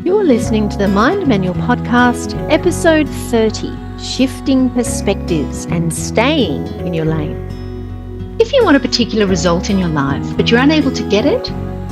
You're listening to the Mind Manual Podcast, episode 30, Shifting Perspectives and Staying in Your Lane. If you want a particular result in your life, but you're unable to get it,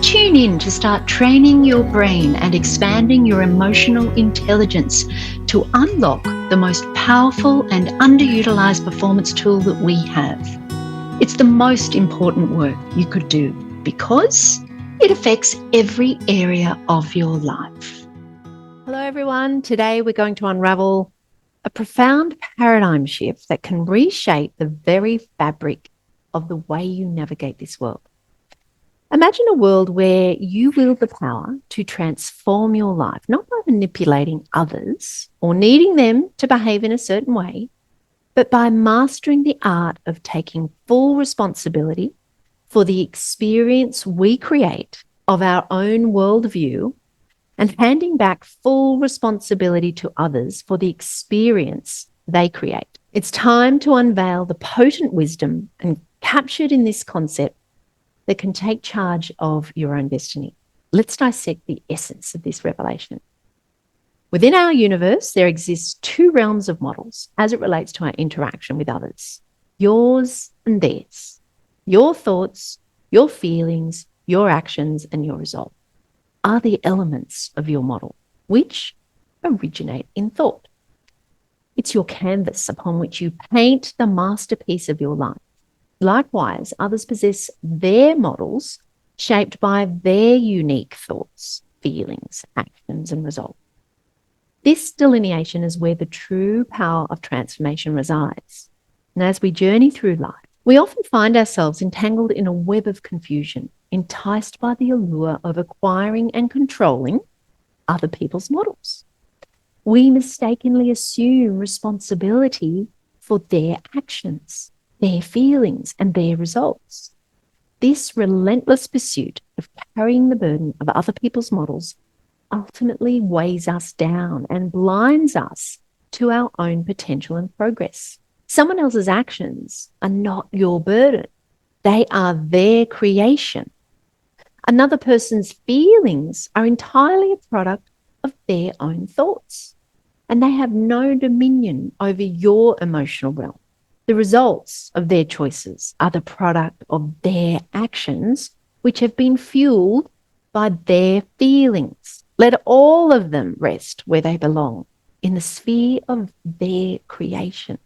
tune in to start training your brain and expanding your emotional intelligence to unlock the most powerful and underutilized performance tool that we have. It's the most important work you could do because it affects every area of your life. Hello, everyone. Today we're going to unravel a profound paradigm shift that can reshape the very fabric of the way you navigate this world. Imagine a world where you wield the power to transform your life, not by manipulating others or needing them to behave in a certain way, but by mastering the art of taking full responsibility for the experience we create of our own worldview and handing back full responsibility to others for the experience they create. It's time to unveil the potent wisdom and captured in this concept that can take charge of your own destiny. Let's dissect the essence of this revelation. Within our universe, there exists two realms of models as it relates to our interaction with others, yours and theirs, your thoughts, your feelings, your actions, and your result are the elements of your model, which originate in thought. It's your canvas upon which you paint the masterpiece of your life. Likewise, others possess their models shaped by their unique thoughts, feelings, actions, and results. This delineation is where the true power of transformation resides. And as we journey through life, we often find ourselves entangled in a web of confusion, enticed by the allure of acquiring and controlling other people's models. We mistakenly assume responsibility for their actions, their feelings, and their results. This relentless pursuit of carrying the burden of other people's models ultimately weighs us down and blinds us to our own potential and progress. Someone else's actions are not your burden. They are their creation. Another person's feelings are entirely a product of their own thoughts, and they have no dominion over your emotional realm. The results of their choices are the product of their actions, which have been fueled by their feelings. Let all of them rest where they belong, in the sphere of their creation.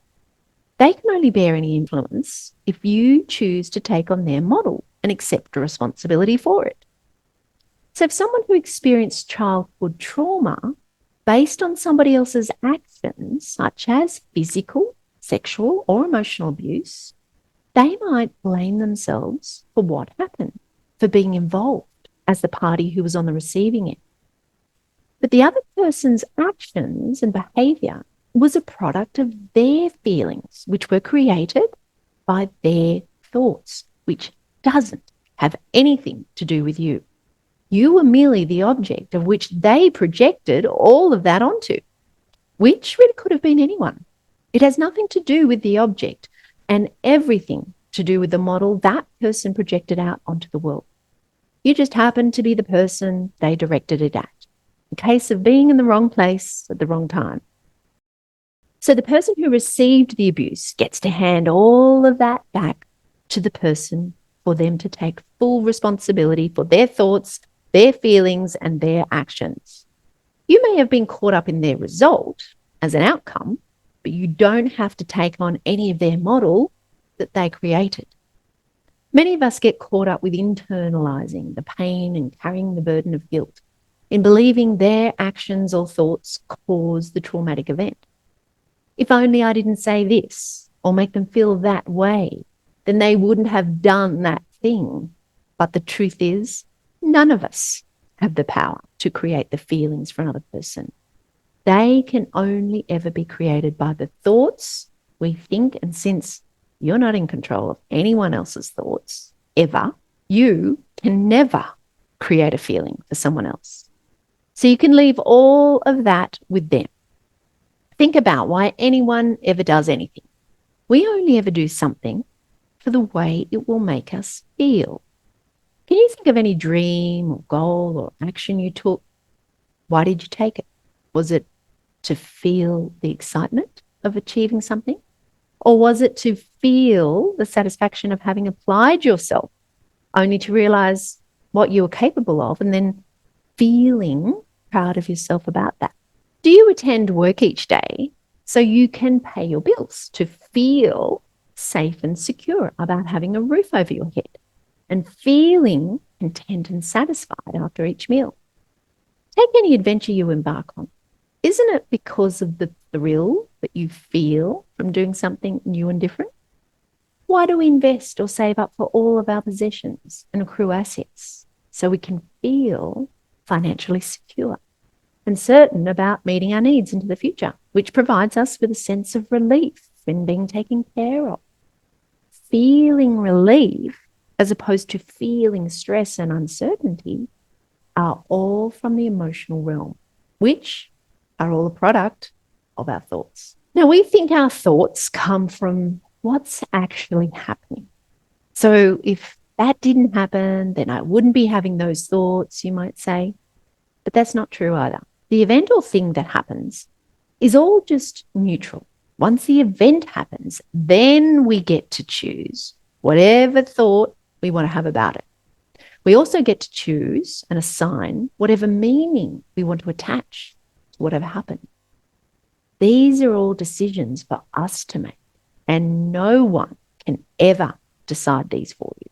They can only bear any influence if you choose to take on their model and accept a responsibility for it. So if someone who experienced childhood trauma based on somebody else's actions, such as physical, sexual, or emotional abuse, they might blame themselves for what happened, for being involved as the party who was on the receiving end. But the other person's actions and behavior was a product of their feelings, which were created by their thoughts, which doesn't have anything to do with you. You were merely the object of which they projected all of that onto, which really could have been anyone. It has nothing to do with the object and everything to do with the model that person projected out onto the world. You just happened to be the person they directed it at, in case of being in the wrong place at the wrong time. So the person who received the abuse gets to hand all of that back to the person for them to take full responsibility for their thoughts, their feelings, and their actions. You may have been caught up in their result as an outcome, but you don't have to take on any of their model that they created. Many of us get caught up with internalizing the pain and carrying the burden of guilt in believing their actions or thoughts caused the traumatic event. If only I didn't say this or make them feel that way, then they wouldn't have done that thing. But the truth is, none of us have the power to create the feelings for another person. They can only ever be created by the thoughts we think. And since you're not in control of anyone else's thoughts ever, you can never create a feeling for someone else. So you can leave all of that with them. Think about why anyone ever does anything. We only ever do something for the way it will make us feel. Can you think of any dream or goal or action you took Why did you take it? Was it to feel the excitement of achieving something? Or was it to feel the satisfaction of having applied yourself only to realize what you were capable of and then feeling proud of yourself about that? Do you attend work each day so you can pay your bills, to feel safe and secure about having a roof over your head and feeling content and satisfied after each meal? Take any adventure you embark on. Isn't it because of the thrill that you feel from doing something new and different? Why do we invest or save up for all of our possessions and accrue assets? So we can feel financially secure and certain about meeting our needs into the future, which provides us with a sense of relief in being taken care of. Feeling relief, as opposed to feeling stress and uncertainty, are all from the emotional realm, which are all a product of our thoughts. Now, we think our thoughts come from what's actually happening. So if that didn't happen, then I wouldn't be having those thoughts, you might say. But that's not true either. The event or thing that happens is all just neutral. Once the event happens, then we get to choose whatever thought we want to have about it. We also get to choose and assign whatever meaning we want to attach to whatever happened. These are all decisions for us to make, and no one can ever decide these for you.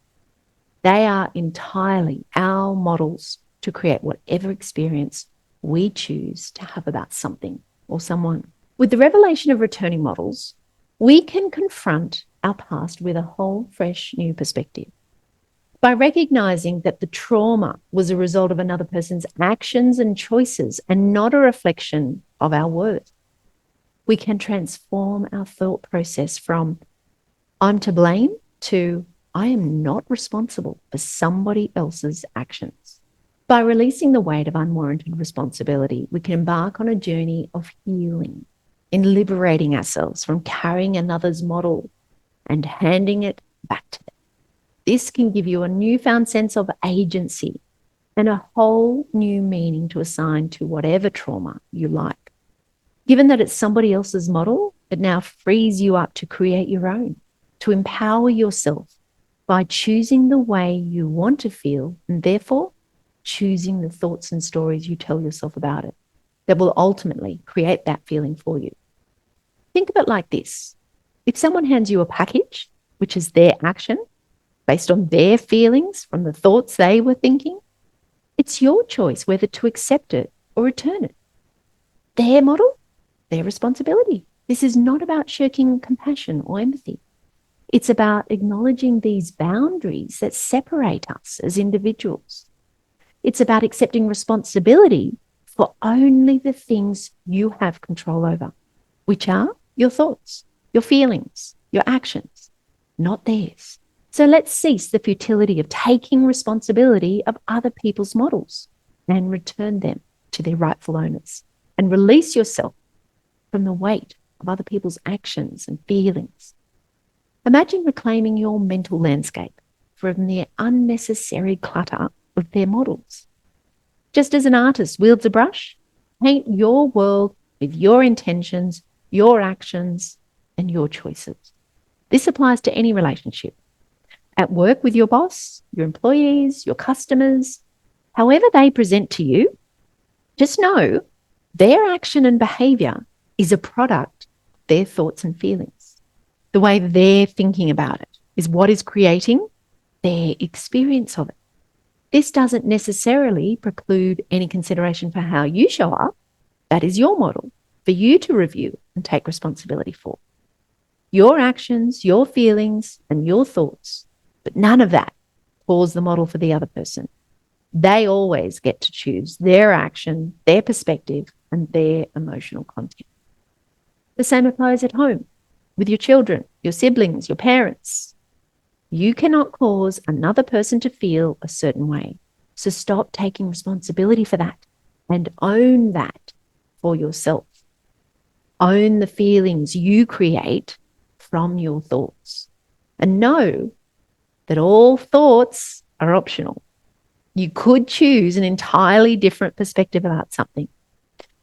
They are entirely our models to create whatever experience we choose to have about something or someone. With the revelation of returning models, we can confront our past with a whole, fresh, new perspective. By recognizing that the trauma was a result of another person's actions and choices and not a reflection of our worth, we can transform our thought process from I'm to blame to I am not responsible for somebody else's actions. By releasing the weight of unwarranted responsibility, we can embark on a journey of healing in liberating ourselves from carrying another's model and handing it back to them. This can give you a newfound sense of agency and a whole new meaning to assign to whatever trauma you like. Given that it's somebody else's model, it now frees you up to create your own, to empower yourself by choosing the way you want to feel and therefore choosing the thoughts and stories you tell yourself about it that will ultimately create that feeling for you. Think of it like this. If someone hands you a package, which is their action, based on their feelings from the thoughts they were thinking, it's your choice whether to accept it or return it. Their model, their responsibility. This is not about shirking compassion or empathy. It's about acknowledging these boundaries that separate us as individuals. It's about accepting responsibility for only the things you have control over, which are your thoughts, your feelings, your actions, not theirs. So let's cease the futility of taking responsibility of other people's models and return them to their rightful owners and release yourself from the weight of other people's actions and feelings. Imagine reclaiming your mental landscape from the unnecessary clutter of their models. Just as an artist wields a brush, paint your world with your intentions, your actions, and your choices. This applies to any relationship. At work with your boss, your employees, your customers, however they present to you, just know their action and behavior is a product of their thoughts and feelings. The way they're thinking about it is what is creating their experience of it. This doesn't necessarily preclude any consideration for how you show up. That is your model for you to review and take responsibility for. Your actions, your feelings, and your thoughts, but none of that pause the model for the other person. They always get to choose their action, their perspective, and their emotional content. The same applies at home with your children, your siblings, your parents. You cannot cause another person to feel a certain way. So stop taking responsibility for that and own that for yourself. Own the feelings you create from your thoughts and know that all thoughts are optional. You could choose an entirely different perspective about something,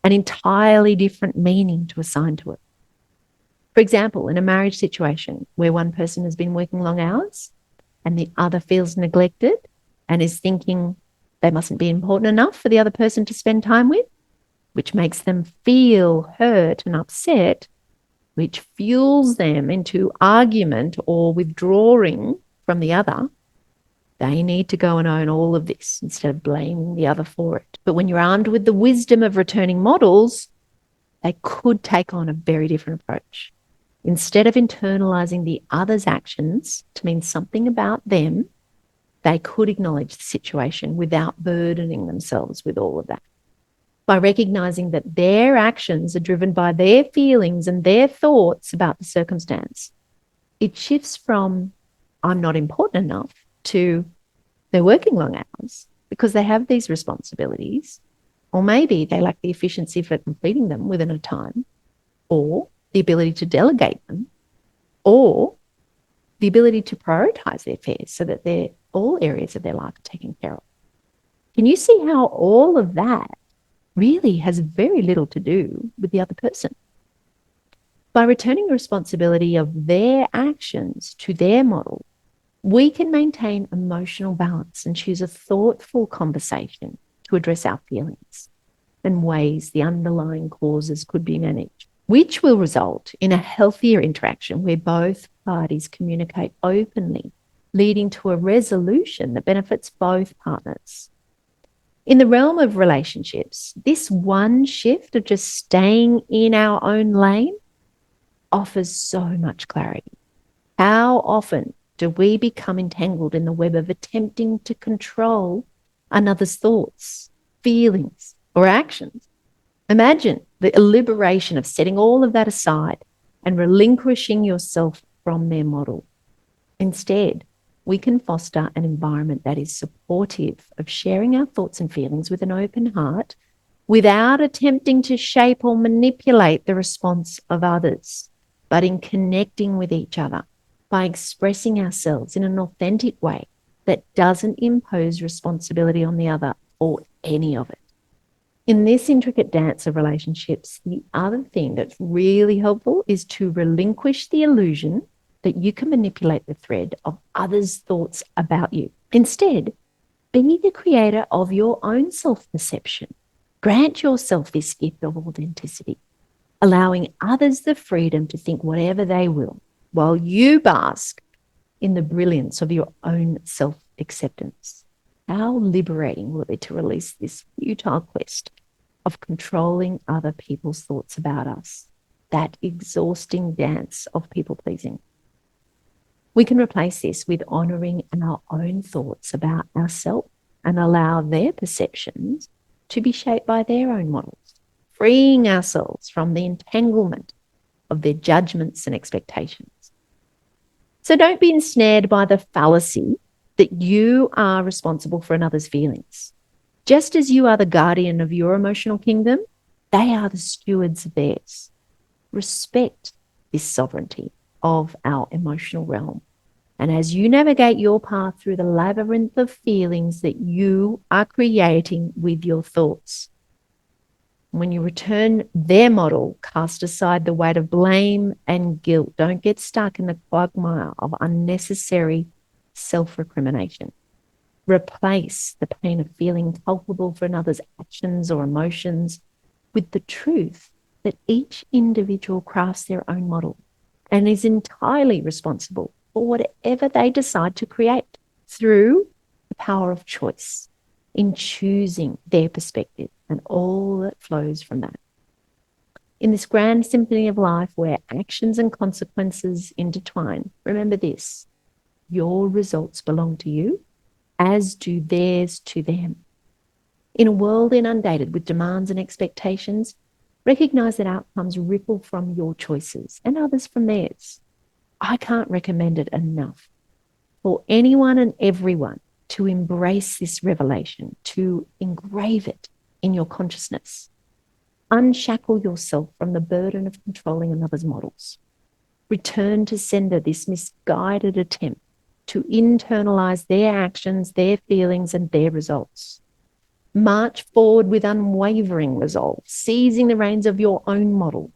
an entirely different meaning to assign to it. For example, in a marriage situation where one person has been working long hours and the other feels neglected and is thinking they mustn't be important enough for the other person to spend time with, which makes them feel hurt and upset, which fuels them into argument or withdrawing from the other, they need to go and own all of this instead of blaming the other for it. But when you're armed with the wisdom of returning models, they could take on a very different approach. Instead of internalizing the other's actions to mean something about them, they could acknowledge the situation without burdening themselves with all of that. By recognizing that their actions are driven by their feelings and their thoughts about the circumstance, it shifts from, I'm not important enough, to they're working long hours because they have these responsibilities, or maybe they lack the efficiency for completing them within a time, or the ability to delegate them, or the ability to prioritize their affairs so that all areas of their life are taken care of. Can you see how all of that really has very little to do with the other person? By returning the responsibility of their actions to their model, we can maintain emotional balance and choose a thoughtful conversation to address our feelings and ways the underlying causes could be managed, which will result in a healthier interaction where both parties communicate openly, leading to a resolution that benefits both partners. In the realm of relationships, this one shift of just staying in our own lane offers so much clarity. How often do we become entangled in the web of attempting to control another's thoughts, feelings, or actions? Imagine the liberation of setting all of that aside and relinquishing yourself from their model. Instead, we can foster an environment that is supportive of sharing our thoughts and feelings with an open heart without attempting to shape or manipulate the response of others, but in connecting with each other by expressing ourselves in an authentic way that doesn't impose responsibility on the other or any of it. In this intricate dance of relationships, the other thing that's really helpful is to relinquish the illusion that you can manipulate the thread of others' thoughts about you. Instead, be the creator of your own self-perception. Grant yourself this gift of authenticity, allowing others the freedom to think whatever they will, while you bask in the brilliance of your own self-acceptance. How liberating will it be to release this futile quest of controlling other people's thoughts about us, that exhausting dance of people-pleasing. We can replace this with honoring our own thoughts about ourselves and allow their perceptions to be shaped by their own models, freeing ourselves from the entanglement of their judgments and expectations. So don't be ensnared by the fallacy that you are responsible for another's feelings. Just as you are the guardian of your emotional kingdom, they are the stewards of theirs. Respect this sovereignty of our emotional realm. And as you navigate your path through the labyrinth of feelings that you are creating with your thoughts, when you return their model, cast aside the weight of blame and guilt. Don't get stuck in the quagmire of unnecessary self-recrimination. Replace the pain of feeling culpable for another's actions or emotions with the truth that each individual crafts their own model and is entirely responsible for whatever they decide to create through the power of choice in choosing their perspective and all that flows from that. In this grand symphony of life where actions and consequences intertwine, remember this: your results belong to you, as do theirs to them. In a world inundated with demands and expectations, recognize that outcomes ripple from your choices and others from theirs. I can't recommend it enough for anyone and everyone to embrace this revelation, to engrave it in your consciousness. Unshackle yourself from the burden of controlling another's models. Return to sender this misguided attempt to internalize their actions, their feelings, and their results. March forward with unwavering resolve, seizing the reins of your own model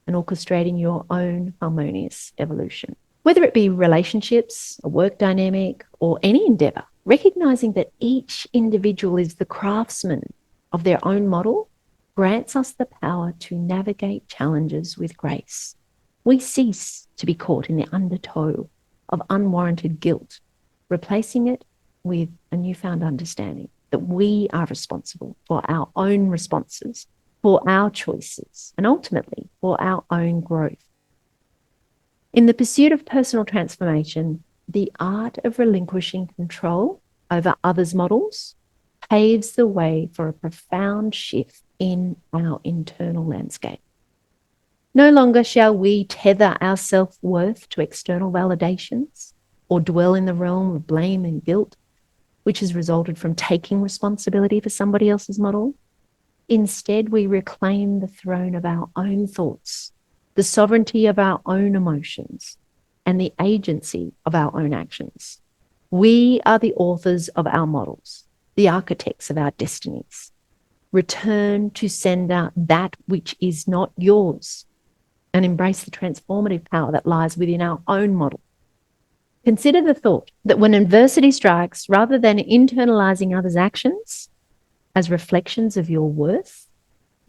and orchestrating your own harmonious evolution. Whether it be relationships, a work dynamic, or any endeavor, recognizing that each individual is the craftsman of their own model grants us the power to navigate challenges with grace. We cease to be caught in the undertow of unwarranted guilt, replacing it with a newfound understanding that we are responsible for our own responses, for our choices, and ultimately for our own growth. In the pursuit of personal transformation, the art of relinquishing control over others' models paves the way for a profound shift in our internal landscape. No longer shall we tether our self-worth to external validations or dwell in the realm of blame and guilt, which has resulted from taking responsibility for somebody else's model. Instead, we reclaim the throne of our own thoughts, the sovereignty of our own emotions, and the agency of our own actions. We are the authors of our models, the architects of our destinies. Return to sender that which is not yours and embrace the transformative power that lies within our own model. Consider the thought that when adversity strikes, rather than internalizing others' actions as reflections of your worth,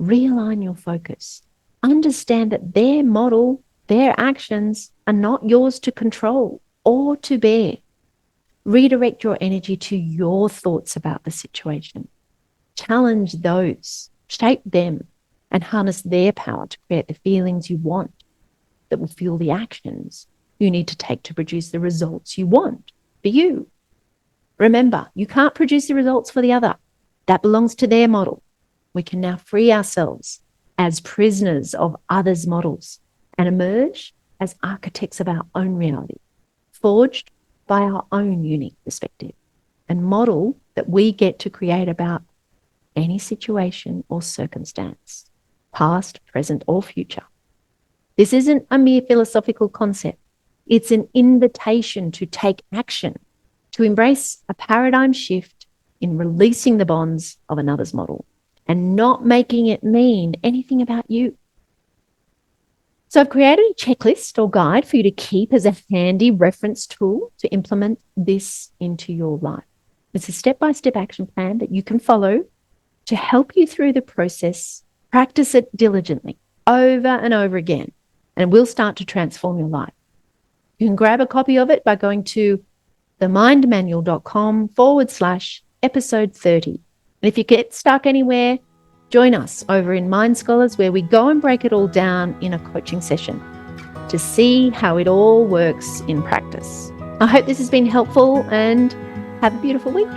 realign your focus. Understand that their model, their actions are not yours to control or to bear. Redirect your energy to your thoughts about the situation. Challenge those, shape them, and harness their power to create the feelings you want that will fuel the actions you need to take to produce the results you want for you. Remember, you can't produce the results for the other. That belongs to their model. We can now free ourselves as prisoners of others' models and emerge as architects of our own reality, forged by our own unique perspective and model that we get to create about any situation or circumstance, past, present, or future. This isn't a mere philosophical concept. It's an invitation to take action, to embrace a paradigm shift in releasing the bonds of another's model and not making it mean anything about you. So I've created a checklist or guide for you to keep as a handy reference tool to implement this into your life. It's a step-by-step action plan that you can follow to help you through the process. Practice it diligently over and over again, and it will start to transform your life. You can grab a copy of it by going to themindmanual.com/episode 30. And if you get stuck anywhere, join us over in Mind Scholars, where we go and break it all down in a coaching session to see how it all works in practice. I hope this has been helpful and have a beautiful week.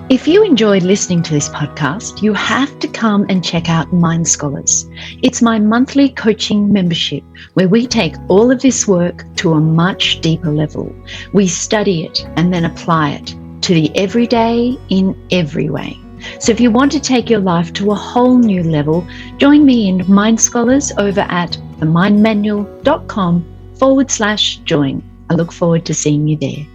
If you enjoyed listening to this podcast, you have to come and check out Mind Scholars. It's my monthly coaching membership where we take all of this work to a much deeper level. We study it and then apply it to the everyday in every way. So if you want to take your life to a whole new level, join me in Mind Scholars over at themindmanual.com/join. I look forward to seeing you there.